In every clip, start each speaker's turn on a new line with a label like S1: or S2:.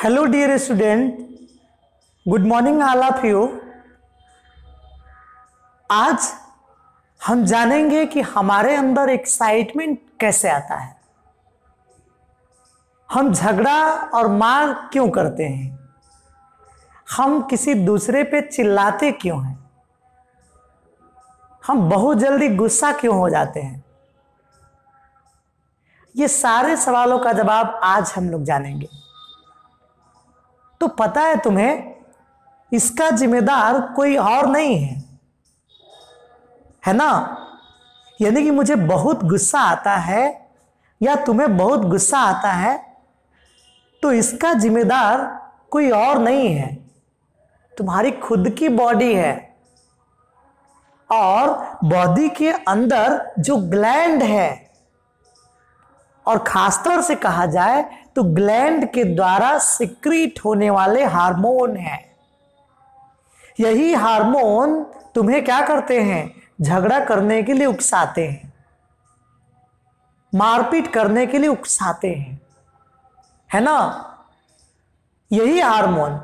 S1: Hello dear student, good morning all of you. आज हम जानेंगे कि हमारे अंदर एक्साइटमेंट कैसे आता है, हम झगड़ा और मार क्यों करते हैं, हम किसी दूसरे पे चिल्लाते क्यों हैं, हम बहुत जल्दी गुस्सा क्यों हो जाते हैं। ये सारे सवालों का जवाब आज हम लोग जानेंगे। तो पता है तुम्हें, इसका जिम्मेदार कोई और नहीं है ना। यानी कि मुझे बहुत गुस्सा आता है या तुम्हें बहुत गुस्सा आता है, तो इसका जिम्मेदार कोई और नहीं है, तुम्हारी खुद की बॉडी है। और बॉडी के अंदर जो ग्लैंड है, और खासतौर से कहा जाए तो ग्लैंड के द्वारा सिक्रीट होने वाले हार्मोन हैं। यही हार्मोन तुम्हें क्या करते हैं, झगड़ा करने के लिए उकसाते हैं, मारपीट करने के लिए उकसाते हैं, है ना। यही हार्मोन,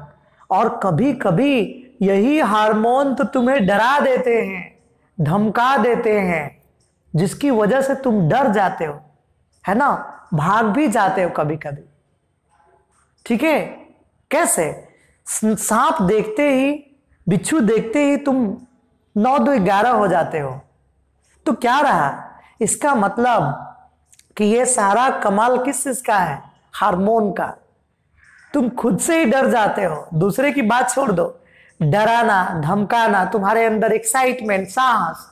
S1: और कभी कभी यही हार्मोन तो तुम्हें डरा देते हैं, धमका देते हैं, जिसकी वजह से तुम डर जाते हो, है ना, भाग भी जाते हो कभी कभी। ठीक है, कैसे? सांप देखते ही, बिच्छू देखते ही तुम 9-2-11 हो जाते हो। तो क्या रहा इसका मतलब कि ये सारा कमाल किस चीज का है, हार्मोन का। तुम खुद से ही डर जाते हो, दूसरे की बात छोड़ दो, डराना, धमकाना, तुम्हारे अंदर एक्साइटमेंट, साहस,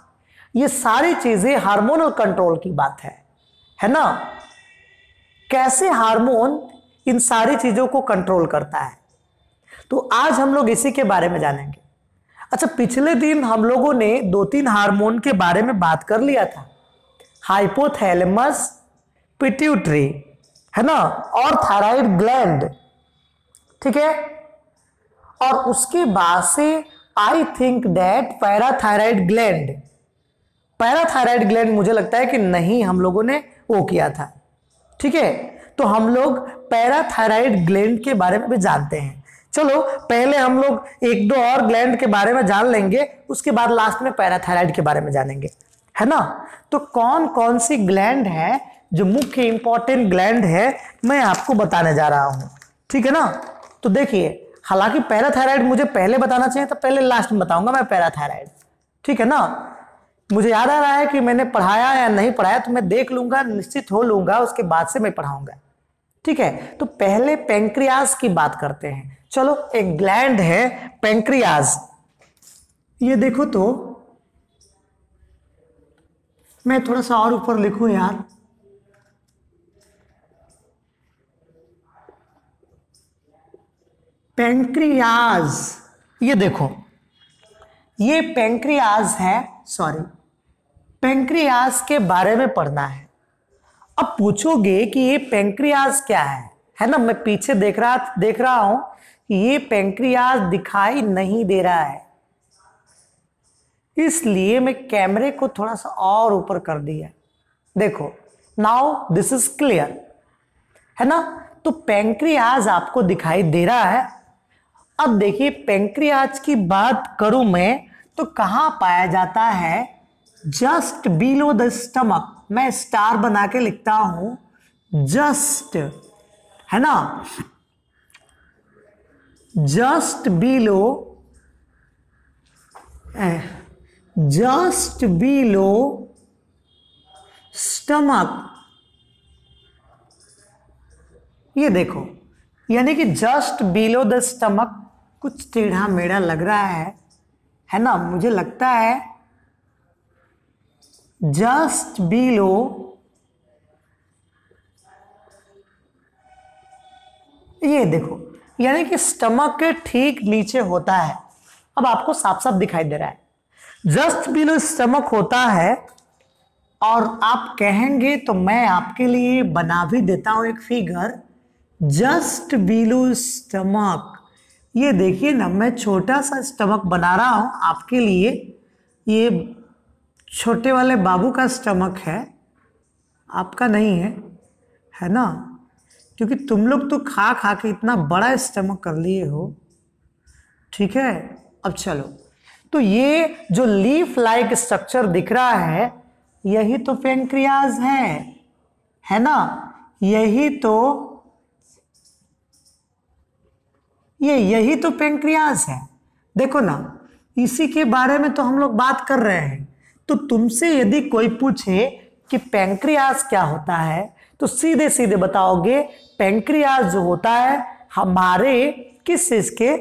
S1: ये सारी चीजें हार्मोनल कंट्रोल की बात है ना। कैसे हार्मोन इन सारी चीजों को कंट्रोल करता है, तो आज हम लोग इसी के बारे में जानेंगे। अच्छा, पिछले दिन हम लोगों ने 2-3 हार्मोन के बारे में बात कर लिया था, हाइपोथैलेमस, पिट्यूटरी, है ना, और थायराइड ग्लैंड। ठीक है, और उसके बाद से I think that parathyroid gland, parathyroid gland मुझे लगता है कि नहीं हम लोगों ने वो किया था। ठीक है, तो हम लोग पैराथायराइड ग्लैंड के बारे में भी जानते हैं। चलो पहले हम लोग 1-2 और ग्लैंड के बारे में जान लेंगे, उसके बाद लास्ट में पैराथायराइड के बारे में जानेंगे, है ना। तो कौन कौन सी ग्लैंड है जो मुख्य इंपॉर्टेंट ग्लैंड है, मैं आपको बताने जा रहा हूं। ठीक है ना। तो देखिए, हालांकि पैराथायराइड मुझे पहले बताना चाहिए था, पहले लास्ट में बताऊंगा मैं पैराथायराइड। ठीक है ना। मुझे याद आ रहा है कि मैंने पढ़ाया या नहीं पढ़ाया, तो मैं देख लूंगा, निश्चित हो लूंगा, उसके बाद से मैं पढ़ाऊंगा। ठीक है, तो पहले पेंक्रियाज की बात करते हैं। चलो, एक ग्लैंड है पेंक्रियाज। ये देखो, तो मैं थोड़ा सा और ऊपर लिखूं यार, पेंक्रियाज। ये देखो, ये पेंक्रियाज है, सॉरी, पेंक्रियाज के बारे में पढ़ना है। अब पूछोगे कि ये पेंक्रियाज क्या है ना। मैं पीछे देख रहा हूं कि ये पेंक्रियाज दिखाई नहीं दे रहा है, इसलिए मैं कैमरे को थोड़ा सा और ऊपर कर दिया। देखो, नाउ दिस इज क्लियर, है ना। तो पेंक्रियाज आपको दिखाई दे रहा है। अब देखिए, पेंक्रियाज की बात करूं मैं तो कहां पाया जाता है, जस्ट बिलो द स्टमक। मैं स्टार बना के लिखता हूं, जस्ट, है ना, just below, just below stomach. ये देखो, यानी कि जस्ट बिलो द स्टमक, कुछ टेढ़ा मेढ़ा लग रहा है ना, मुझे लगता है जस्ट बिलो, ये देखो, यानी कि स्टमक के ठीक नीचे होता है। अब आपको साफ साफ दिखाई दे रहा है, जस्ट बिलो स्टमक होता है। और आप कहेंगे तो मैं आपके लिए बना भी देता हूं एक फिगर, जस्ट बिलो स्टमक। ये देखिए ना, मैं छोटा सा स्टमक बना रहा हूं आपके लिए। ये छोटे वाले बाबू का स्टमक है, आपका नहीं है ना। क्योंकि तुम लोग तो खा खा के इतना बड़ा स्टमक कर लिए हो। ठीक है, अब चलो, तो ये जो लीफ लाइक स्ट्रक्चर दिख रहा है यही तो पैंक्रियाज है ना, यही तो पैंक्रियाज है। देखो ना, इसी के बारे में तो हम लोग बात कर रहे हैं। तो तुमसे यदि कोई पूछे कि पैंक्रियाज क्या होता है तो सीधे सीधे बताओगे पैंक्रियाज जो होता है हमारे किस चीज के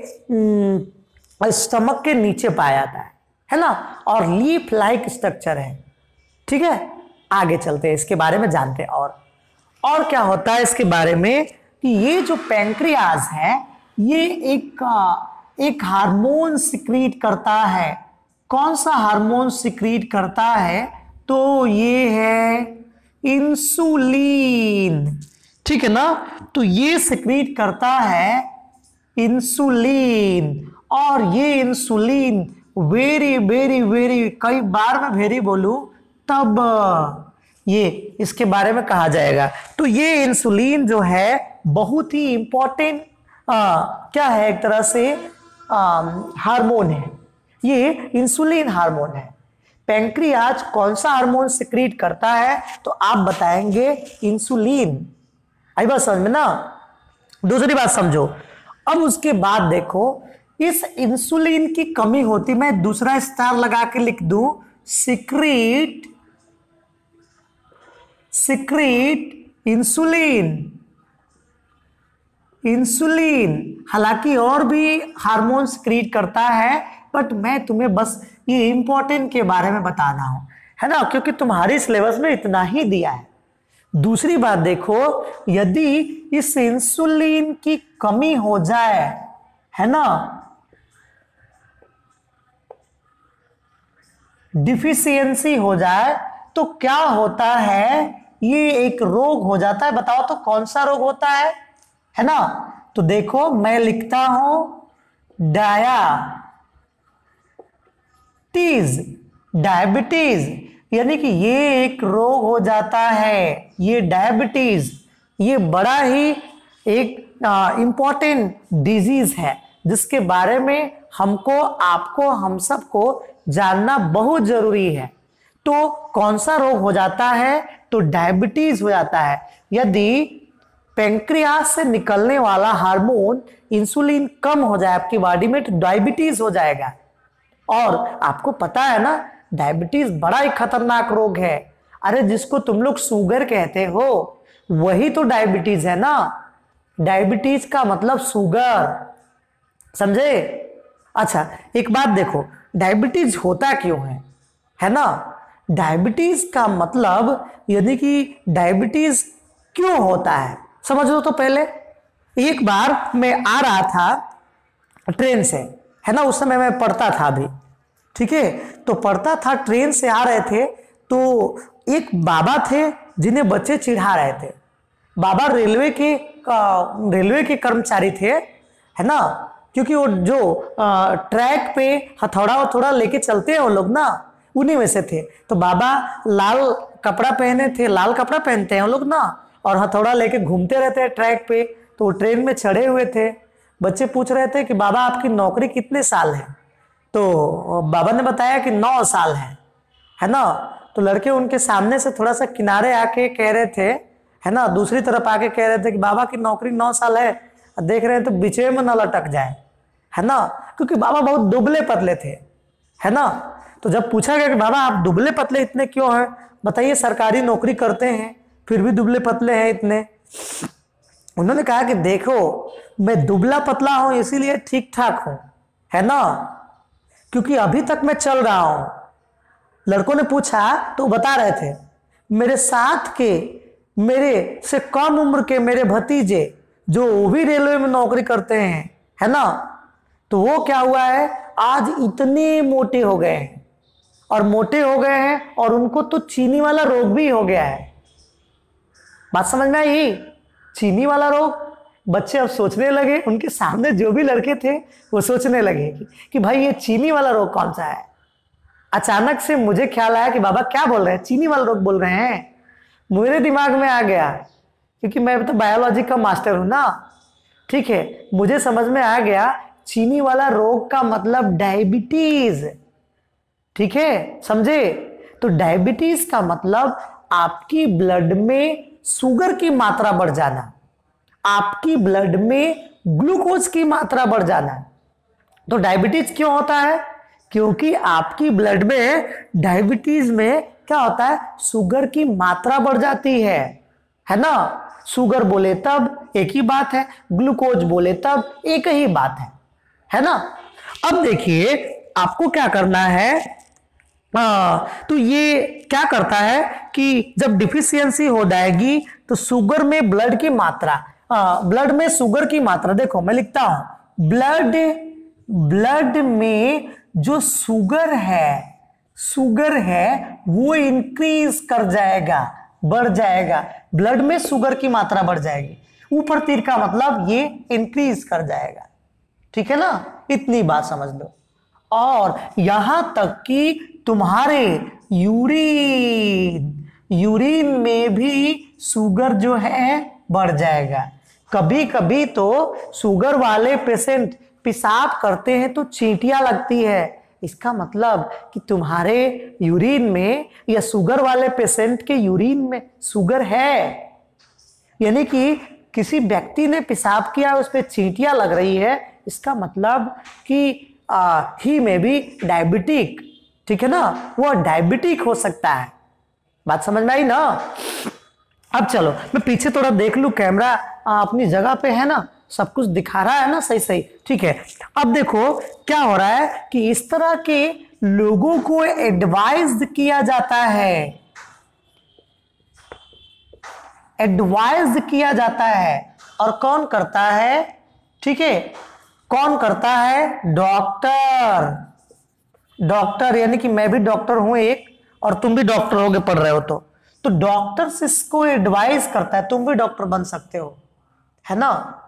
S1: स्टमक के नीचे पाया जाता है ना, और लीफ लाइक स्ट्रक्चर है। ठीक है, आगे चलते हैं, इसके बारे में जानते हैं। और क्या होता है इसके बारे में कि ये जो पैंक्रियाज है ये एक हार्मोन सिक्रीट करता है। कौन सा हार्मोन सिक्रीट करता है? तो ये है इंसुलिन। ठीक है ना, तो ये सिक्रीट करता है इंसुलिन, और ये इंसुलिन वेरी वेरी वेरी, कई बार मैं वेरी बोलूं तब ये इसके बारे में कहा जाएगा। तो ये इंसुलिन जो है बहुत ही इंपॉर्टेंट क्या है, एक तरह से हार्मोन है। ये इंसुलिन हार्मोन है। पैंक्रियाज कौन सा हार्मोन सिक्रीट करता है? तो आप बताएंगे इंसुलिन। आई बात समझ में ना? दूसरी बात समझो। अब उसके बाद देखो, इस इंसुलिन की कमी होती, मैं दूसरा स्टार लगा के लिख दूं, सिक्रीट इंसुलिन। हालांकि और भी हार्मोन सिक्रीट करता है, बट मैं तुम्हें बस ये इंपॉर्टेंट के बारे में बताना हूं, है ना, क्योंकि तुम्हारी सिलेबस में इतना ही दिया है। दूसरी बात देखो, यदि इस इंसुलिन की कमी हो जाए, है ना, डिफिशियंसी हो जाए, तो क्या होता है? ये एक रोग हो जाता है। बताओ तो कौन सा रोग होता है ना? तो देखो मैं लिखता हूं डायबिटीज, यानी कि ये एक रोग हो जाता है, ये डायबिटीज। ये बड़ा ही एक इंपॉर्टेंट डिजीज है जिसके बारे में हमको, आपको, हम सबको जानना बहुत जरूरी है। तो कौन सा रोग हो जाता है? तो डायबिटीज हो जाता है। यदि पैंक्रियास से निकलने वाला हार्मोन इंसुलिन कम हो जाए आपकी बॉडी में, तो डायबिटीज हो जाएगा। और आपको पता है ना, डायबिटीज बड़ा ही खतरनाक रोग है। अरे जिसको तुम लोग शुगर कहते हो वही तो डायबिटीज है ना। डायबिटीज का मतलब शुगर, समझे? अच्छा, एक बात देखो, डायबिटीज होता क्यों है ना? डायबिटीज का मतलब, यानी कि डायबिटीज क्यों होता है, समझ लो तो पहले। एक बार मैं आ रहा था ट्रेन से, है ना, उस समय मैं पढ़ता था अभी। ठीक है, तो पढ़ता था, ट्रेन से आ रहे थे, तो एक बाबा थे जिन्हें बच्चे चिढ़ा रहे थे। बाबा रेलवे के कर्मचारी थे, है ना, क्योंकि वो जो ट्रैक पे हथौड़ा लेके चलते हैं वो लोग ना, उन्हीं में से थे। तो बाबा लाल कपड़ा पहने थे, लाल कपड़ा पहनते हैं वो लोग ना, और हथौड़ा लेके घूमते रहते हैं ट्रैक पे। तो वो ट्रेन में चढ़े हुए थे। बच्चे पूछ रहे थे कि बाबा आपकी नौकरी कितने साल है? तो बाबा ने बताया कि 9 साल है ना। तो लड़के उनके सामने से थोड़ा सा किनारे आके कह रहे थे, है ना, दूसरी तरफ आके कह रहे थे कि बाबा की नौकरी 9 साल है। देख रहे हैं तो बीचे में न लटक जाए, है ना, क्योंकि बाबा बहुत दुबले पतले थे, है ना। तो जब पूछा गया कि बाबा आप दुबले पतले इतने क्यों हैं, बताइए सरकारी नौकरी करते हैं फिर भी दुबले पतले हैं इतने। उन्होंने कहा कि देखो मैं दुबला पतला हूं इसीलिए ठीक ठाक हूं, है ना, क्योंकि अभी तक मैं चल रहा हूं। लड़कों ने पूछा तो बता रहे थे, मेरे साथ के, मेरे से कम उम्र के मेरे भतीजे जो वो भी रेलवे में नौकरी करते हैं, है ना, तो वो क्या हुआ है, आज इतने मोटे हो गए हैं, और मोटे हो गए हैं और उनको तो चीनी वाला रोग भी हो गया है। बात समझ में आई? चीनी वाला रोग। बच्चे अब सोचने लगे, उनके सामने जो भी लड़के थे वो सोचने लगे कि भाई ये चीनी वाला रोग कौन सा है। अचानक से मुझे ख्याल आया कि बाबा क्या बोल रहे हैं, चीनी वाला रोग बोल रहे हैं। मेरे दिमाग में आ गया क्योंकि मैं तो बायोलॉजी का मास्टर हूं ना। ठीक है, मुझे समझ में आ गया चीनी वाला रोग का मतलब डायबिटीज। ठीक है, समझे? तो डायबिटीज का मतलब आपकी ब्लड में शुगर की मात्रा बढ़ जाना, आपकी ब्लड में ग्लूकोज की मात्रा बढ़ जाना। तो डायबिटीज क्यों होता है? क्योंकि आपकी ब्लड में डायबिटीज में क्या होता है, शुगर की मात्रा बढ़ जाती है ना। शुगर बोले तब एक ही बात है, ग्लूकोज बोले तब एक ही बात है ना। अब देखिए आपको क्या करना है, तो ये क्या करता है कि जब डिफिशियंसी हो जाएगी तो शुगर में ब्लड की मात्रा, ब्लड में शुगर की मात्रा, देखो मैं लिखता हूं, ब्लड में जो शुगर है वो इंक्रीज कर जाएगा, बढ़ जाएगा। ब्लड में शुगर की मात्रा बढ़ जाएगी, ऊपर तीर का मतलब ये इंक्रीज कर जाएगा। ठीक है ना, इतनी बात समझ लो। और यहां तक कि तुम्हारे यूरिन में भी शुगर जो है बढ़ जाएगा। कभी कभी तो शुगर वाले पेशेंट पेशाब करते हैं तो चींटियां लगती है। इसका मतलब कि तुम्हारे यूरिन में या शुगर वाले पेशेंट के यूरिन में शुगर है, यानी कि किसी व्यक्ति ने पेशाब किया, उस पर चींटियां लग रही है। इसका मतलब कि ही में भी डायबिटिक, ठीक है ना, वो डायबिटिक हो सकता है। बात समझ में आई ना। अब चलो मैं पीछे थोड़ा देख लूं, कैमरा अपनी जगह पे है ना, सब कुछ दिखा रहा है ना सही सही। ठीक है, अब देखो क्या हो रहा है कि इस तरह के लोगों को एडवाइज किया जाता है, एडवाइज किया जाता है। और कौन करता है? ठीक है, कौन करता है? डॉक्टर यानी कि मैं भी डॉक्टर हूं एक, और तुम भी डॉक्टर होगे पढ़ रहे हो तो डॉक्टर से इसको एडवाइस करता है, तुम भी डॉक्टर बन सकते हो, है ना।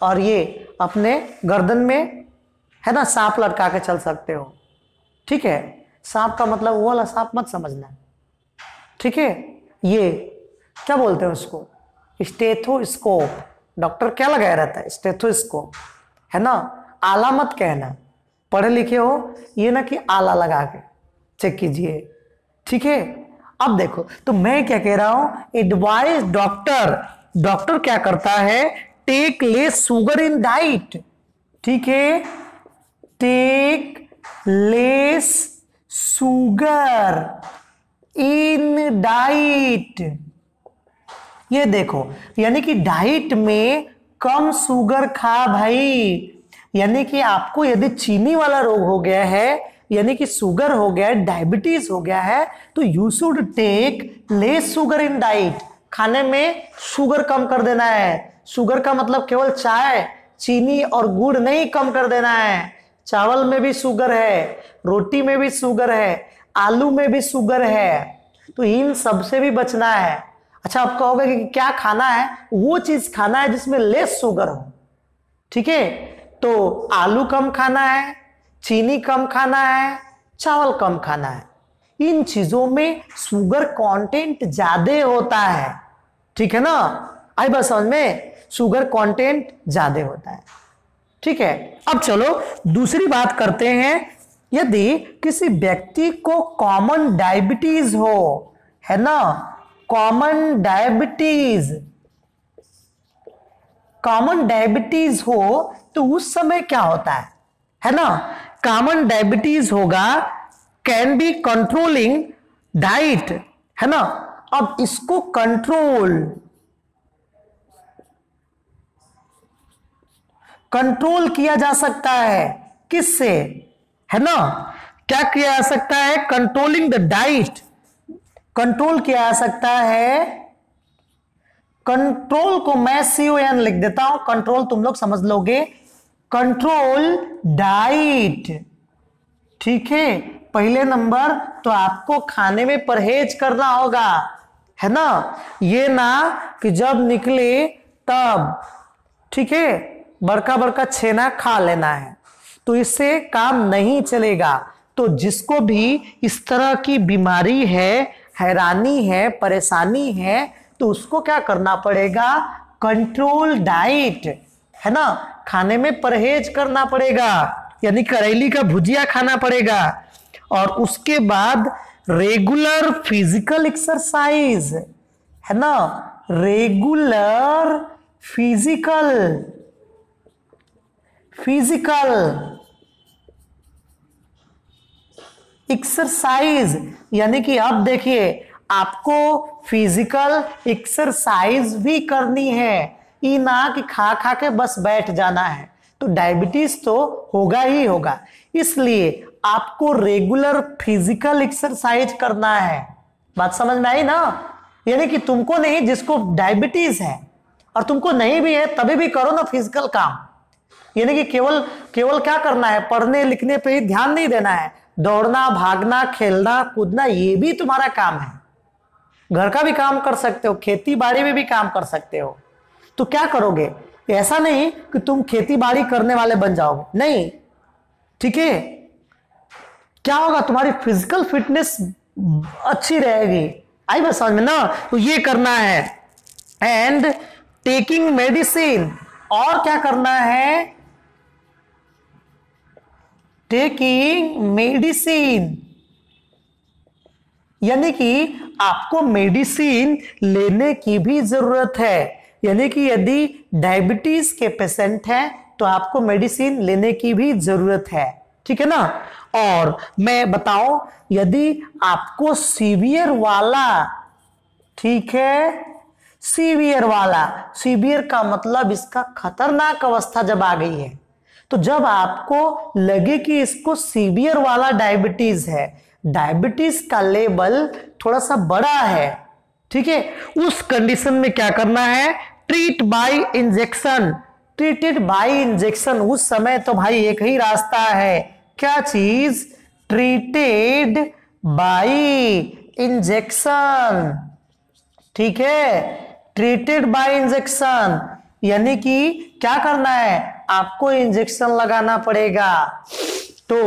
S1: और ये अपने गर्दन में है ना सांप लटका के चल सकते हो। ठीक है, सांप का मतलब वो वाला सांप मत समझना। ठीक है, ये क्या बोलते हैं उसको? स्टेथोस्कोप। डॉक्टर क्या लगाया रहता है? स्टेथोस्कोप, है ना। आला मत कहना, पढ़े लिखे हो, ये ना कि आला लगा के चेक कीजिए। ठीक है, अब देखो तो मैं क्या कह रहा हूं, एडवाइस डॉक्टर क्या करता है? Take less sugar in diet. ठीक है, take less sugar in diet. ये देखो, यानी कि डाइट में कम शुगर खा भाई। यानी कि आपको यदि चीनी वाला रोग हो गया है, यानी कि शुगर हो गया है, डायबिटीज हो गया है, तो you should take less sugar in diet. खाने में शुगर कम कर देना है। शुगर का मतलब केवल चाय, चीनी और गुड़ नहीं, कम कर देना है। चावल में भी शुगर है, रोटी में भी शुगर है, आलू में भी शुगर है, तो इन सब से भी बचना है। अच्छा, आप कहोगे कि क्या खाना है? वो चीज खाना है जिसमें लेस शुगर हो। ठीक है, तो आलू कम खाना है, चीनी कम खाना है, चावल कम खाना है। इन चीजों में शुगर कंटेंट ज्यादा होता है। ठीक है ना, आई बात समझ में? शुगर कंटेंट ज्यादा होता है। ठीक है, अब चलो दूसरी बात करते हैं। यदि किसी व्यक्ति को कॉमन डायबिटीज हो, है ना, कॉमन डायबिटीज हो तो उस समय क्या होता है ना। कॉमन डायबिटीज होगा, कैन बी कंट्रोलिंग डाइट, है ना। अब इसको कंट्रोल किया जा सकता है, किससे? है ना, क्या किया जा सकता है? कंट्रोलिंग द डाइट, कंट्रोल किया जा सकता है। कंट्रोल को मैं CON लिख देता हूं, कंट्रोल तुम लोग समझ लोगे। Control diet. ठीक है, पहले नंबर तो आपको खाने में परहेज करना होगा, है ना। ये ना कि जब निकले तब, ठीक है, बड़का बड़का छेना खा लेना है, तो इससे काम नहीं चलेगा। तो जिसको भी इस तरह की बीमारी है, हैरानी है, परेशानी है, तो उसको क्या करना पड़ेगा, कंट्रोल डाइट, है ना, खाने में परहेज करना पड़ेगा, यानी करेली का भुजिया खाना पड़ेगा। और उसके बाद रेगुलर फिजिकल एक्सरसाइज, है ना, रेगुलर फिजिकल एक्सरसाइज, यानी कि अब देखिए आपको फिजिकल एक्सरसाइज भी करनी है, ये ना कि खा खा के बस बैठ जाना है, तो डायबिटीज तो होगा ही होगा। इसलिए आपको रेगुलर फिजिकल एक्सरसाइज करना है। बात समझ में आई ना? यानी कि तुमको नहीं, जिसको डायबिटीज है और तुमको नहीं भी है तभी भी करो ना फिजिकल काम। यानी कि केवल क्या करना है, पढ़ने लिखने पे ही ध्यान नहीं देना है, दौड़ना भागना खेलना कूदना ये भी तुम्हारा काम है। घर का भी काम कर सकते हो, खेती बाड़ी में भी काम कर सकते हो। तो क्या करोगे, ऐसा नहीं कि तुम खेती बाड़ी करने वाले बन जाओगे, नहीं, ठीक है। क्या होगा, तुम्हारी फिजिकल फिटनेस अच्छी रहेगी। आई बात समझ में ना? तो ये करना है। एंड टेकिंग मेडिसिन, और क्या करना है, टेकिंग मेडिसिन, यानी कि आपको मेडिसिन लेने की भी जरूरत है। यानी कि यदि डायबिटीज के पेशेंट हैं तो आपको मेडिसिन लेने की भी जरूरत है, ठीक है ना। और मैं बताऊं, यदि आपको सीवियर वाला, ठीक है, सीवियर का मतलब इसका खतरनाक अवस्था जब आ गई है, तो जब आपको लगे कि इसको सीवियर वाला डायबिटीज है, डायबिटीज का लेवल थोड़ा सा बड़ा है, ठीक है, उस कंडीशन में क्या करना है, ट्रीटेड बाय इंजेक्शन। उस समय तो भाई एक ही रास्ता है, क्या चीज, ट्रीटेड बाय इंजेक्शन, ठीक है, ट्रीटेड बाय इंजेक्शन, यानी कि क्या करना है, आपको इंजेक्शन लगाना पड़ेगा। तो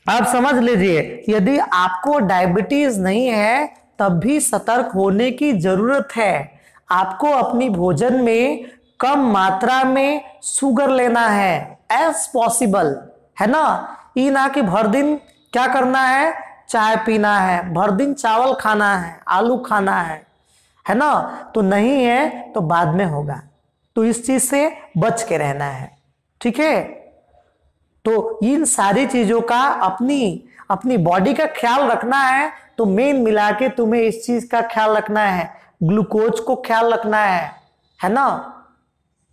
S1: आप समझ लीजिए, यदि आपको डायबिटीज नहीं है तब भी सतर्क होने की जरूरत है। आपको अपनी भोजन में कम मात्रा में शुगर लेना है एज पॉसिबल, है ना। ये ना कि भर दिन क्या करना है, चाय पीना है, भर दिन चावल खाना है, आलू खाना है ना, तो नहीं है तो बाद में होगा। तो इस चीज से बच के रहना है, ठीक है। तो इन सारी चीजों का अपनी बॉडी का ख्याल रखना है। तो मेन मिला के तुम्हें इस चीज का ख्याल रखना है, ग्लूकोज को ख्याल रखना है ना,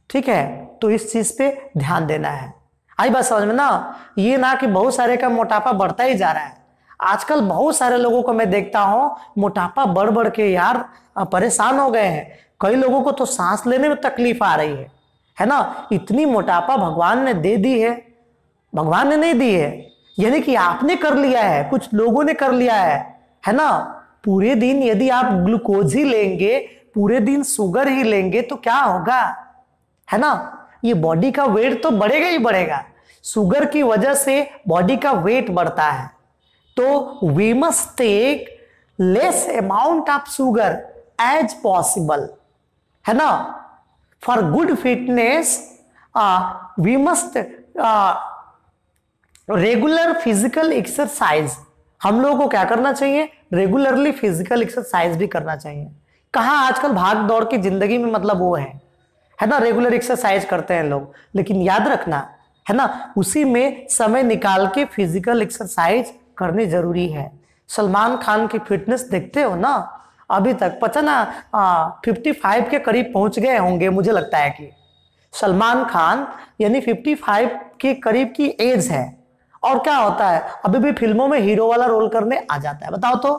S1: ठीक है। तो इस चीज पे ध्यान देना है। आई बात समझ में ना? ये ना कि बहुत सारे का मोटापा बढ़ता ही जा रहा है। आजकल बहुत सारे लोगों को मैं देखता हूं, मोटापा बढ़ बढ़ के यार परेशान हो गए हैं। कई लोगों को तो सांस लेने में तकलीफ आ रही है ना। इतनी मोटापा भगवान ने दे दी है, भगवान ने नहीं दी है, यानी कि आपने कर लिया है, कुछ लोगों ने कर लिया है ना। पूरे दिन यदि आप ग्लूकोज ही लेंगे, पूरे दिन शुगर ही लेंगे तो क्या होगा, है ना। ये बॉडी का वेट तो बढ़ेगा ही बढ़ेगा, शुगर की वजह से बॉडी का वेट बढ़ता है। तो we must take less amount of sugar as possible, है ना। For good fitness we must regular physical exercise. हम लोगों को क्या करना चाहिए, रेगुलरली फिजिकल एक्सरसाइज भी करना चाहिए। कहाँ आजकल भाग दौड़ की जिंदगी में मतलब वो है ना, रेगुलर एक्सरसाइज करते हैं लोग, लेकिन याद रखना, है ना, उसी में समय निकाल के फिजिकल एक्सरसाइज करनी जरूरी है। सलमान खान की फिटनेस देखते हो ना, अभी तक पता ना 55 के करीब पहुंच गए होंगे, मुझे लगता है कि सलमान खान यानी 55 के करीब की एज है, और क्या होता है, अभी भी फिल्मों में हीरो वाला रोल करने आ जाता है। बताओ तो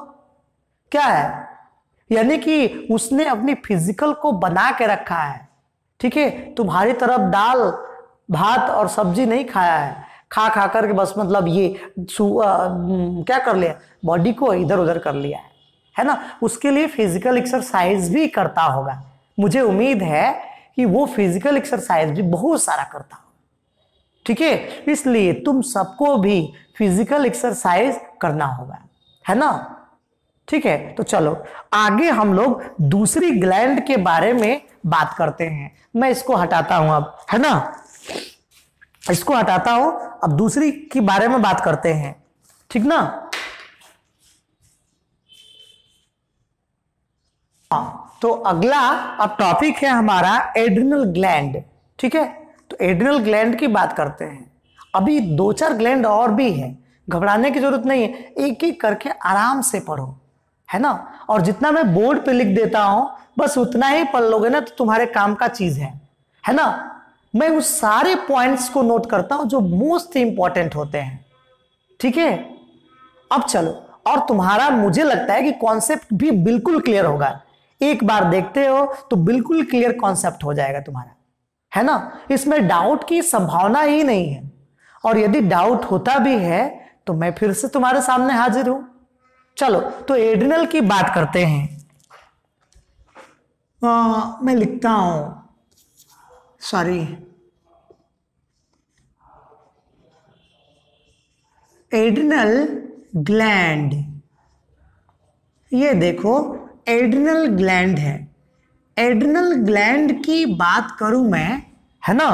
S1: क्या है, यानी कि उसने अपनी फिजिकल को बना के रखा है, ठीक है। तुम्हारी तरफ दाल भात और सब्जी नहीं खाया है, खा खा करके बस मतलब ये क्या कर लिया, बॉडी को इधर उधर कर लिया है ना। उसके लिए फिजिकल एक्सरसाइज भी करता होगा, मुझे उम्मीद है कि वो फिजिकल एक्सरसाइज भी बहुत सारा करता हो, ठीक है। इसलिए तुम सबको भी फिजिकल एक्सरसाइज करना होगा, है ना। ठीक है, तो चलो आगे हम लोग दूसरी ग्लैंड के बारे में बात करते हैं। मैं इसको हटाता हूं अब, है ना, इसको हटाता हूं, अब दूसरी के बारे में बात करते हैं, ठीक ना। तो अगला अब टॉपिक है हमारा एड्रिनल ग्लैंड, ठीक है। तो एड्रिनल ग्लैंड की बात करते हैं। अभी 2-4 ग्लैंड और भी है, घबराने की जरूरत नहीं है, एक एक करके आराम से पढ़ो, है ना। और जितना मैं बोर्ड पे लिख देता हूं बस उतना ही पढ़ लोगे ना तो तुम्हारे काम का चीज है ना। मैं उस सारे पॉइंट्स को नोट करता हूं जो मोस्ट इंपॉर्टेंट होते हैं, ठीक है। अब चलो, और तुम्हारा मुझे लगता है कि कॉन्सेप्ट भी बिल्कुल क्लियर होगा, एक बार देखते हो तो बिल्कुल क्लियर कॉन्सेप्ट हो जाएगा तुम्हारा, है ना। इसमें डाउट की संभावना ही नहीं है, और यदि डाउट होता भी है तो मैं फिर से तुम्हारे सामने हाजिर हूं। चलो, तो एड्रिनल की बात करते हैं। मैं लिखता हूं, सॉरी, एड्रिनल ग्लैंड, ये देखो एड्रिनल ग्लैंड है। एड्रिनल ग्लैंड की बात करूं मैं, है ना,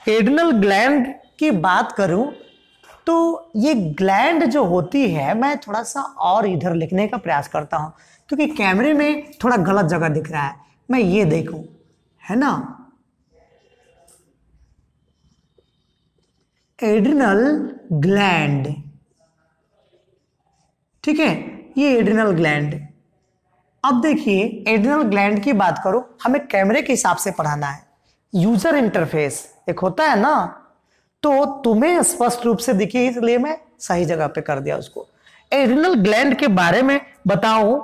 S1: एड्रिनल ग्लैंड की बात करूं तो ये ग्लैंड जो होती है, मैं थोड़ा सा और इधर लिखने का प्रयास करता हूं क्योंकि कैमरे में थोड़ा गलत जगह दिख रहा है, मैं ये देखूं, है ना। एड्रिनल ग्लैंड, ठीक है, ये एड्रिनल ग्लैंड। अब देखिए एड्रिनल ग्लैंड की बात करो, हमें कैमरे के हिसाब से पढ़ाना है, यूजर इंटरफेस एक होता है ना, तो तुम्हें स्पष्ट रूप से दिखे इसलिए मैं सही जगह पे कर दिया उसको। एड्रिनल ग्लैंड के बारे में बताऊं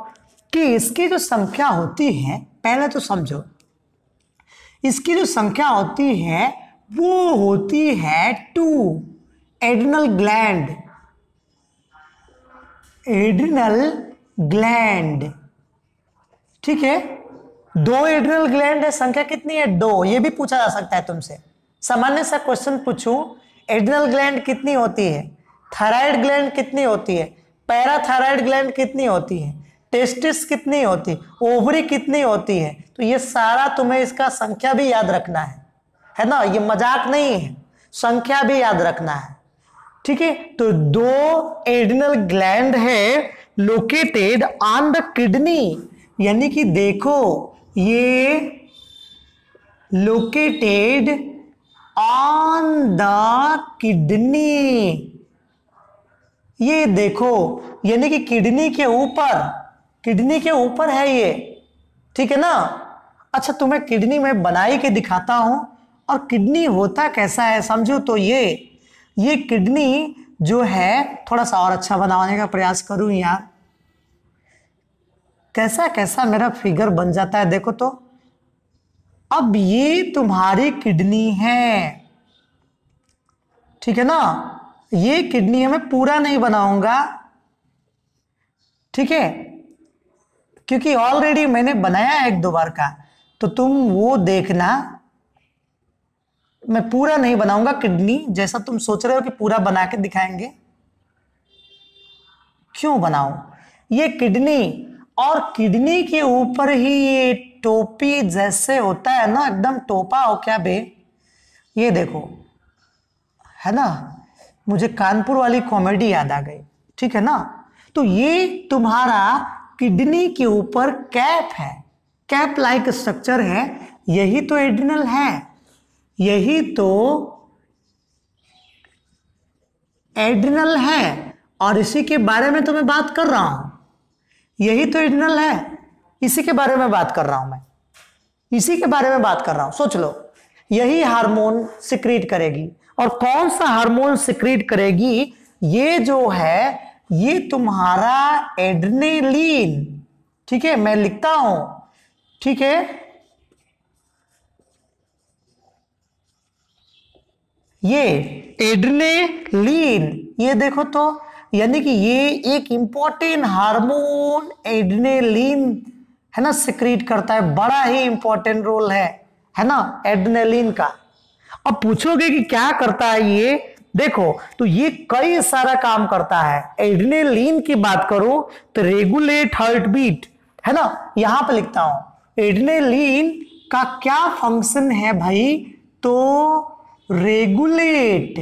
S1: कि इसकी जो संख्या होती है, पहले तो समझो, इसकी जो संख्या होती है वो होती है 2 एड्रिनल ग्लैंड, एड्रिनल ग्लैंड, ठीक है। 2 एड्रिनल ग्लैंड है, संख्या कितनी है 2, ये भी पूछा जा सकता है तुमसे। सामान्य सा क्वेश्चन पूछूं, एड्रिनल ग्लैंड कितनी होती है, थायराइड ग्लैंड कितनी होती है, पैराथायराइड ग्लैंड कितनी होती है, टेस्टिस कितनी होती, ओवरी कितनी होती है, तो ये सारा तुम्हें इसका संख्या भी याद रखना है ना, ये मजाक नहीं है, संख्या भी याद रखना है, ठीक है। तो 2 एड्रिनल ग्लैंड है लोकेटेड ऑन द किडनी, यानी कि देखो ये लोकेटेड ऑन द किडनी, ये देखो यानी कि किडनी के ऊपर है ये, ठीक है ना। अच्छा, तुम्हें किडनी में बनाई के दिखाता हूं, और किडनी होता कैसा है समझो। तो ये किडनी जो है, थोड़ा सा और अच्छा बनाने का प्रयास करूं यार, कैसा कैसा मेरा फिगर बन जाता है, देखो तो। अब ये तुम्हारी किडनी है, ठीक है ना, ये किडनी है, मैं पूरा नहीं बनाऊंगा, ठीक है, क्योंकि ऑलरेडी मैंने बनाया है 1-2 बार का, तो तुम वो देखना, मैं पूरा नहीं बनाऊंगा किडनी, जैसा तुम सोच रहे हो कि पूरा बना के दिखाएंगे, क्यों बनाऊं ये किडनी, और किडनी के ऊपर ही ये टोपी जैसे होता है ना, एकदम टोपा हो क्या बे, ये देखो, है ना, मुझे कानपुर वाली कॉमेडी याद आ गई, ठीक है ना। तो ये तुम्हारा किडनी के ऊपर कैप है, कैप लाइक स्ट्रक्चर है, यही तो एड्रिनल है, यही तो एड्रिनल है, और इसी के बारे में तो मैं बात कर रहा हूं, यही तो एड्रिनल है, इसी के बारे में बात कर रहा हूं मैं, इसी के बारे में बात कर रहा हूं। सोच लो, यही हार्मोन सिक्रीट करेगी, और कौन सा हार्मोन सिक्रीट करेगी, ये जो है ये तुम्हारा एड्रेनालिन, ठीक है, मैं लिखता हूं, ठीक है, ये एड्रेनालिन, ये देखो तो, यानी कि ये एक इंपॉर्टेंट हार्मोन एड्रेनालिन है ना, सिक्रीट करता है, बड़ा ही इंपॉर्टेंट रोल है ना एड्रेनालिन का। अब पूछोगे कि क्या करता है ये, देखो तो ये कई सारा काम करता है। एड्रेनलिन की बात करो तो रेगुलेट हार्ट बीट, है ना, यहां पे लिखता हूं एड्रेनलिन का क्या फंक्शन है भाई, तो रेगुलेट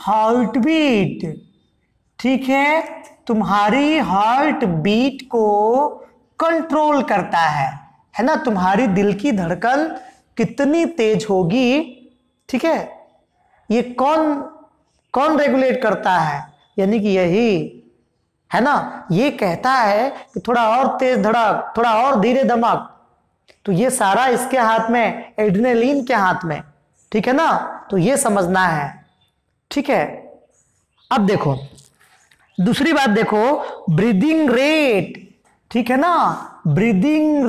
S1: हार्ट बीट, ठीक है, तुम्हारी हार्ट बीट को कंट्रोल करता है ना, तुम्हारी दिल की धड़कन कितनी तेज होगी, ठीक है, ये कौन रेगुलेट करता है, यानी कि यही, है ना, ये कहता है कि थोड़ा और तेज धड़क, थोड़ा और धीरे दमक, तो ये सारा इसके हाथ में, एड्रेनलिन के हाथ में, ठीक है ना, तो ये समझना है, ठीक है। अब देखो दूसरी बात देखो, ब्रीदिंग रेट, ठीक है ना, ब्रीदिंग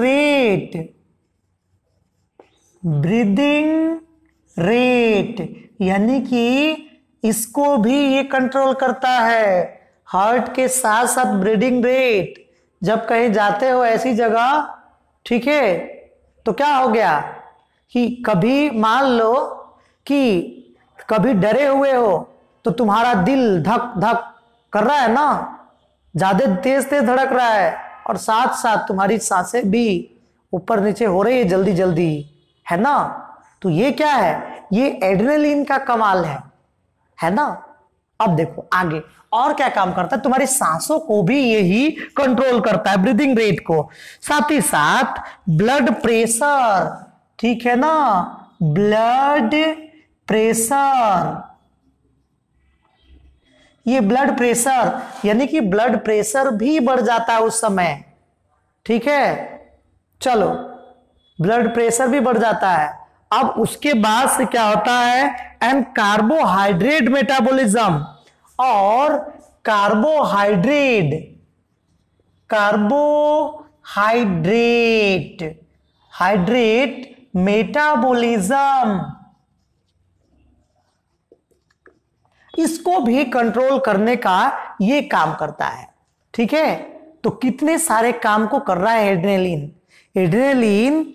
S1: रेट यानी कि इसको भी ये कंट्रोल करता है, हार्ट के साथ साथ ब्रीदिंग रेट। जब कहीं जाते हो ऐसी जगह, ठीक है, तो क्या हो गया कि कभी मान लो कि कभी डरे हुए हो तो तुम्हारा दिल धक धक कर रहा है ना, ज्यादा तेज धड़क रहा है, और साथ साथ तुम्हारी सांसें भी ऊपर नीचे हो रही है जल्दी जल्दी, है ना, तो ये क्या है, ये एड्रेनलिन का कमाल है ना। अब देखो आगे और क्या काम करता है, तुम्हारी सांसों को भी यही कंट्रोल करता है, ब्रीदिंग रेट को, साथ ही साथ ब्लड प्रेशर, ठीक है ना, ब्लड प्रेशर, ये ब्लड प्रेशर यानी कि ब्लड प्रेशर भी बढ़ जाता है उस समय, ठीक है, चलो ब्लड प्रेशर भी बढ़ जाता है। अब उसके बाद से क्या होता है, एंड कार्बोहाइड्रेट मेटाबॉलिज्म, और हाइड्रेट मेटाबॉलिज्म, इसको भी कंट्रोल करने का ये काम करता है, ठीक है। तो कितने सारे काम को कर रहा है एड्रेनलिन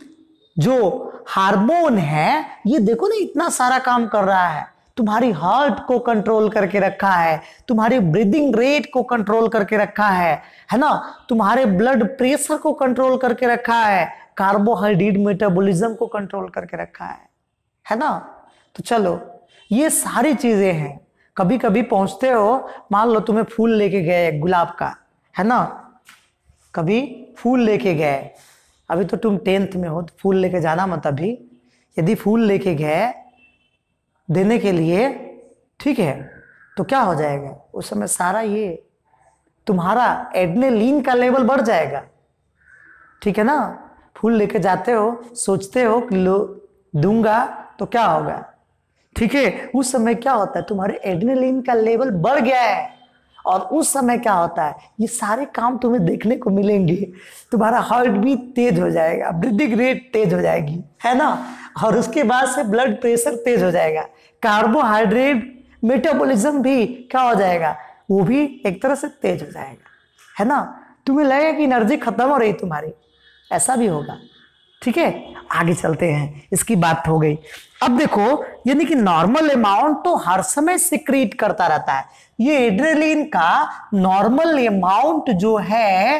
S1: जो हार्मोन है, ये देखो ना इतना सारा काम कर रहा है, तुम्हारी हार्ट को कंट्रोल करके रखा है, तुम्हारी ब्रीदिंग रेट को कंट्रोल करके रखा है ना, तुम्हारे ब्लड प्रेशर को कंट्रोल करके रखा है, कार्बोहाइड्रेट मेटाबॉलिज्म को कंट्रोल करके रखा है ना। तो चलो ये सारी चीजें हैं। कभी कभी पहुंचते हो, मान लो तुम्हें फूल लेके गए गुलाब का, है ना, कभी फूल लेके गए, अभी तो तुम 10th में हो तो फूल लेके जाना मत अभी, यदि फूल लेके गए देने के लिए, ठीक है, तो क्या हो जाएगा उस समय, सारा ये तुम्हारा एड्रेनलिन का लेवल बढ़ जाएगा, ठीक है ना। फूल लेके जाते हो, सोचते हो कि लो दूंगा तो क्या होगा, ठीक है, उस समय क्या होता है, तुम्हारे एड्रेनलिन का लेवल बढ़ गया है, और उस समय क्या होता है, ये सारे काम तुम्हें देखने को मिलेंगे, तुम्हारा हार्ट बीट तेज हो जाएगा, ब्रीदिंग रेट तेज हो जाएगी, है ना, और उसके बाद से ब्लड प्रेशर तेज हो जाएगा, कार्बोहाइड्रेट मेटाबॉलिज्म भी क्या हो जाएगा, वो भी एक तरह से तेज हो जाएगा, है ना। तुम्हें लगेगा कि एनर्जी खत्म हो रही तुम्हारी, ऐसा भी होगा, ठीक है। आगे चलते हैं, इसकी बात हो गई। अब देखो यानी कि नॉर्मल अमाउंट तो हर समय सिक्रीट करता रहता है, ये एड्रेनलिन का नॉर्मल अमाउंट जो है,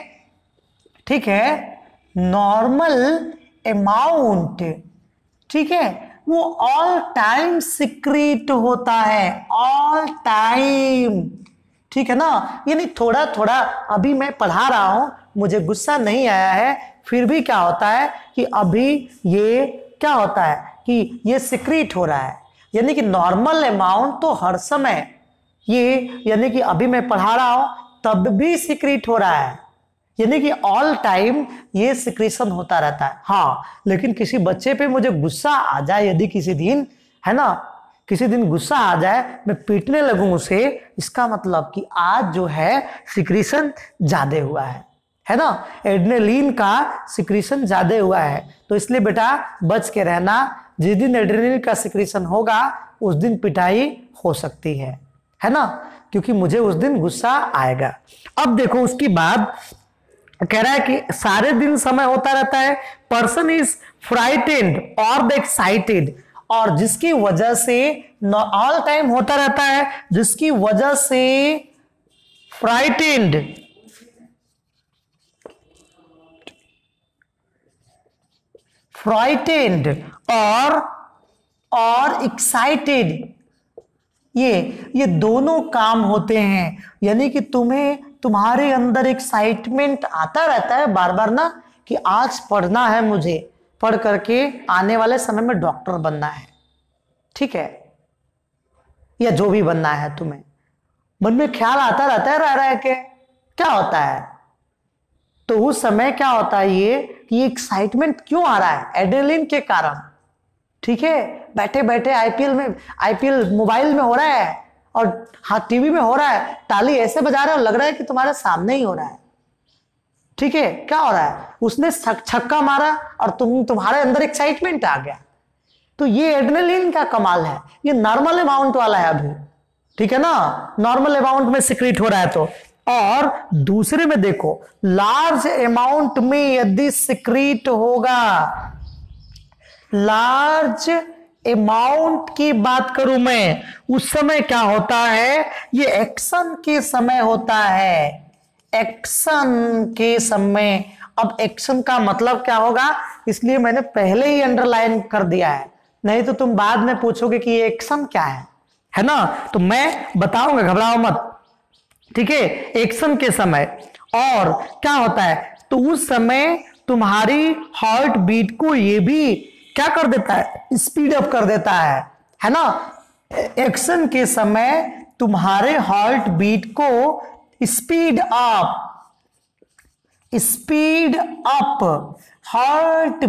S1: ठीक है, नॉर्मल अमाउंट, ठीक है, वो ऑल टाइम सिक्रीट होता है, ऑल टाइम, ठीक है ना। यानी थोड़ा थोड़ा अभी मैं पढ़ा रहा हूं, मुझे गुस्सा नहीं आया है, फिर भी क्या होता है कि अभी ये क्या होता है कि ये सिक्रीट हो रहा है, यानी कि नॉर्मल अमाउंट तो हर समय ये, यानी कि अभी मैं पढ़ा रहा हूं तब भी सिक्रीट हो रहा है, यानी कि ऑल टाइम ये सिक्रीशन होता रहता है। हाँ, लेकिन किसी बच्चे पे मुझे गुस्सा आ जाए यदि किसी दिन, है ना, किसी दिन गुस्सा आ जाए, मैं पीटने लगूं उसे, इसका मतलब कि आज जो है सिक्रीशन ज्यादा हुआ है ना, एड्रेनलिन का सिक्रीशन ज्यादा हुआ है, तो इसलिए बेटा बच के रहना, जिस दिन एड्रेनलिन का सिक्रीशन होगा उस दिन पिटाई हो सकती है ना, क्योंकि मुझे उस दिन गुस्सा आएगा। अब देखो उसकी बाद कह रहा है कि सारे दिन समय होता रहता है, पर्सन इज फ्राइटेंड और द एक्साइटेड और जिसकी वजह से ऑल टाइम होता रहता है, जिसकी वजह से फ्राइटेंड, और एक्साइटेड, ये दोनों काम होते हैं। यानी कि तुम्हारे अंदर एक्साइटमेंट आता रहता है बार बार ना, कि आज पढ़ना है मुझे, पढ़ करके आने वाले समय में डॉक्टर बनना है, ठीक है, या जो भी बनना है तुम्हें, मन में ख्याल आता रहता है रह रह के। क्या होता है, तो उस समय क्या होता है ये कि एक्साइटमेंट क्यों आ रहा है, एड्रेनलिन के कारण, ठीक है। बैठे बैठे आईपीएल मोबाइल में हो रहा है और हाँ टीवी में हो रहा है, ताली ऐसे बजा रहे हो लग रहा है कि तुम्हारे सामने ही हो रहा है, ठीक है। क्या हो रहा है, उसने छक्का मारा और तुम्हारे अंदर एक्साइटमेंट आ गया। तो ये एड्रेनलिन का कमाल है, ये नॉर्मल अमाउंट वाला है अभी, ठीक है ना, नॉर्मल अमाउंट में सिक्रीट हो रहा है। तो और दूसरे में देखो, लार्ज अमाउंट में यदि सिक्रीट होगा, लार्ज अमाउंट की बात करूं मैं, उस समय क्या होता है, ये एक्शन के समय होता है, एक्शन के समय। अब एक्शन का मतलब क्या होगा, इसलिए मैंने पहले ही अंडरलाइन कर दिया है, नहीं तो तुम बाद में पूछोगे कि ये एक्शन क्या है ना। तो मैं बताऊंगा, घबराओ मत, ठीक है। एक्शन के समय और क्या होता है, तो उस समय तुम्हारी हार्ट बीट को ये भी क्या कर देता है, स्पीड अप कर देता है ना। एक्शन के समय तुम्हारे हार्ट बीट को स्पीड अप, हार्ट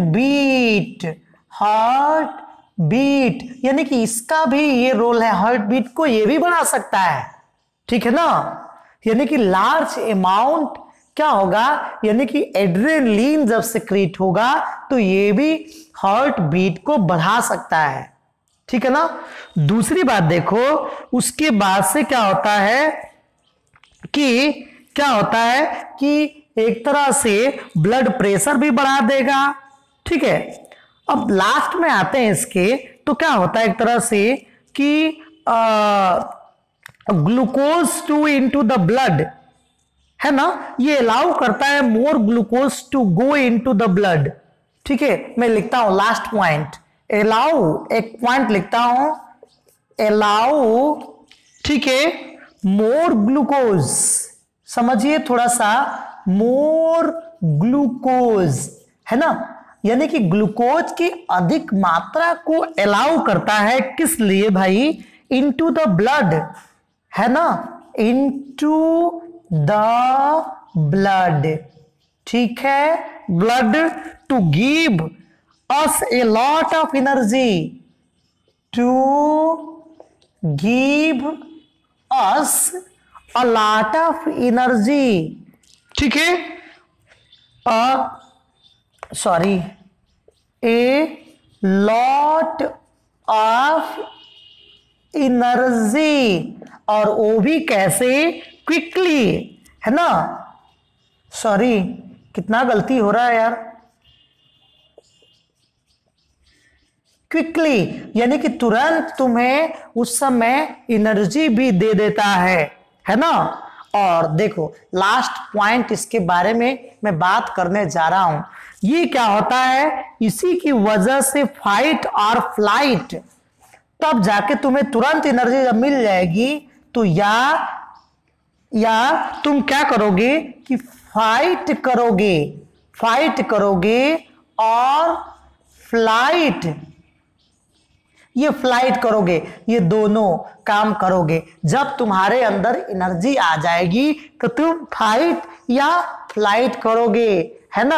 S1: बीट, यानी कि इसका भी ये रोल है, हार्ट बीट को ये भी बढ़ा सकता है, ठीक है ना। यानी कि लार्ज अमाउंट क्या होगा, यानी कि एड्रेनलिन जब सिक्रीट होगा तो ये भी हार्ट बीट को बढ़ा सकता है, ठीक है ना। दूसरी बात देखो, उसके बाद से क्या होता है कि एक तरह से ब्लड प्रेशर भी बढ़ा देगा, ठीक है। अब लास्ट में आते हैं इसके, तो क्या होता है एक तरह से कि glucose to into the blood, है ना, ये अलाउ करता है more glucose to go into the blood, ठीक है। मैं लिखता हूं लास्ट पॉइंट, अलाउ, एक पॉइंट लिखता हूं, अलाउ, ठीक है, मोर ग्लूकोज, समझिए थोड़ा सा, मोर ग्लूकोज, है ना, यानी कि ग्लूकोज की अधिक मात्रा को अलाउ करता है, किस लिए भाई, इनटू द ब्लड, है ना, इनटू द ब्लड, ठीक है, blood to give us a lot of energy, to give us a lot of energy, ठीक है, ए लॉट ऑफ एनर्जी, और वो भी कैसे, क्विकली, है ना। सॉरी, कितना गलती हो रहा है यार, क्विकली यानी कि तुरंत तुम्हें उस समय एनर्जी भी दे देता है ना। और देखो लास्ट पॉइंट इसके बारे में मैं बात करने जा रहा हूं, ये क्या होता है, इसी की वजह से फाइट और फ्लाइट, तब जाके तुम्हें तुरंत एनर्जी जब मिल जाएगी तो या तुम क्या करोगे कि फाइट करोगे और फ्लाइट, ये फ्लाइट करोगे, ये दोनों काम करोगे। जब तुम्हारे अंदर एनर्जी आ जाएगी तो तुम फाइट या फ्लाइट करोगे, है ना।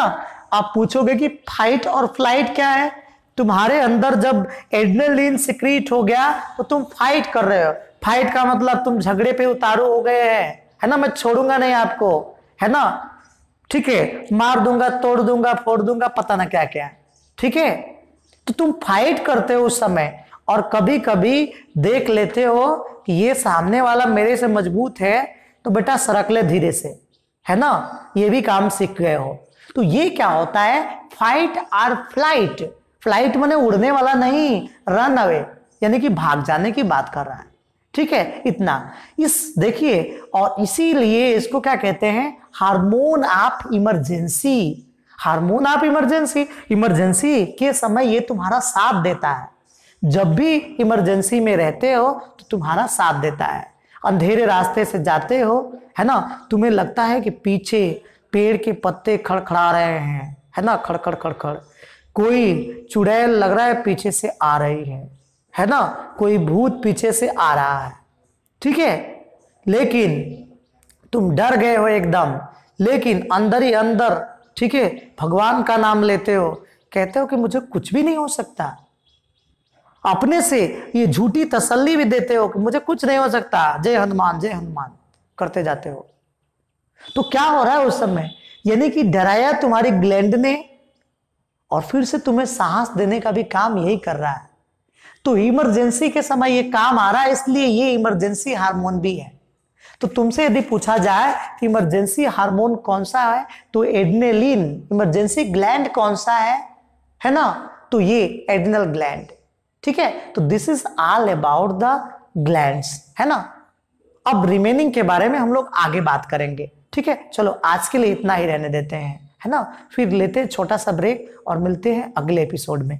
S1: आप पूछोगे कि फाइट और फ्लाइट क्या है, तुम्हारे अंदर जब एड्रेनलिन सिक्रीट हो गया तो तुम फाइट कर रहे हो। फाइट का मतलब तुम झगड़े पे उतारू हो गए हैं, है ना, मैं छोड़ूंगा नहीं आपको, है ना, ठीक है, मार दूंगा, तोड़ दूंगा, फोड़ दूंगा, पता ना क्या क्या, ठीक है। तो तुम फाइट करते हो उस समय, और कभी कभी देख लेते हो कि ये सामने वाला मेरे से मजबूत है तो बेटा सरक ले धीरे से, है ना, ये भी काम सीख गए हो। तो ये क्या होता है, फाइट और फ्लाइट। फ्लाइट माने उड़ने वाला नहीं, रन अवे यानी कि भाग जाने की बात कर रहा है। ठीक है, इतना इस देखिए, और इसीलिए इसको क्या कहते हैं, hormone of emergency. Hormone of emergency, emergency के समय ये तुम्हारा साथ देता है। जब भी इमरजेंसी में रहते हो तो तुम्हारा साथ देता है। अंधेरे रास्ते से जाते हो, है ना, तुम्हें लगता है कि पीछे पेड़ के पत्ते खड़खड़ा रहे हैं, है ना, खड़खड़ खड़खड़, कोई चुड़ैल लग रहा है पीछे से आ रही है ना, कोई भूत पीछे से आ रहा है। ठीक है, लेकिन तुम डर गए हो एकदम, लेकिन अंदर ही अंदर, ठीक है, भगवान का नाम लेते हो, कहते हो कि मुझे कुछ भी नहीं हो सकता। अपने से ये झूठी तसल्ली भी देते हो कि मुझे कुछ नहीं हो सकता, जय हनुमान जय हनुमान करते जाते हो। तो क्या हो रहा है उस समय, यानी कि डराया तुम्हारी ग्लैंड ने, और फिर से तुम्हें साहस देने का भी काम यही कर रहा है। तो इमरजेंसी के समय ये काम आ रहा है, इसलिए ये इमरजेंसी हार्मोन भी है। तो तुमसे यदि पूछा जाए कि इमरजेंसी हार्मोन कौन सा है, तो एड्रेनलिन। इमरजेंसी ग्लैंड कौन सा है ना, तो ये एड्रिनल ग्लैंड। ठीक है, तो this is all about the glands, है ना। अब रिमेनिंग के बारे में हम लोग आगे बात करेंगे। ठीक है, चलो आज के लिए इतना ही रहने देते हैं, है ना। फिर लेते हैं छोटा सा ब्रेक और मिलते हैं अगले एपिसोड में।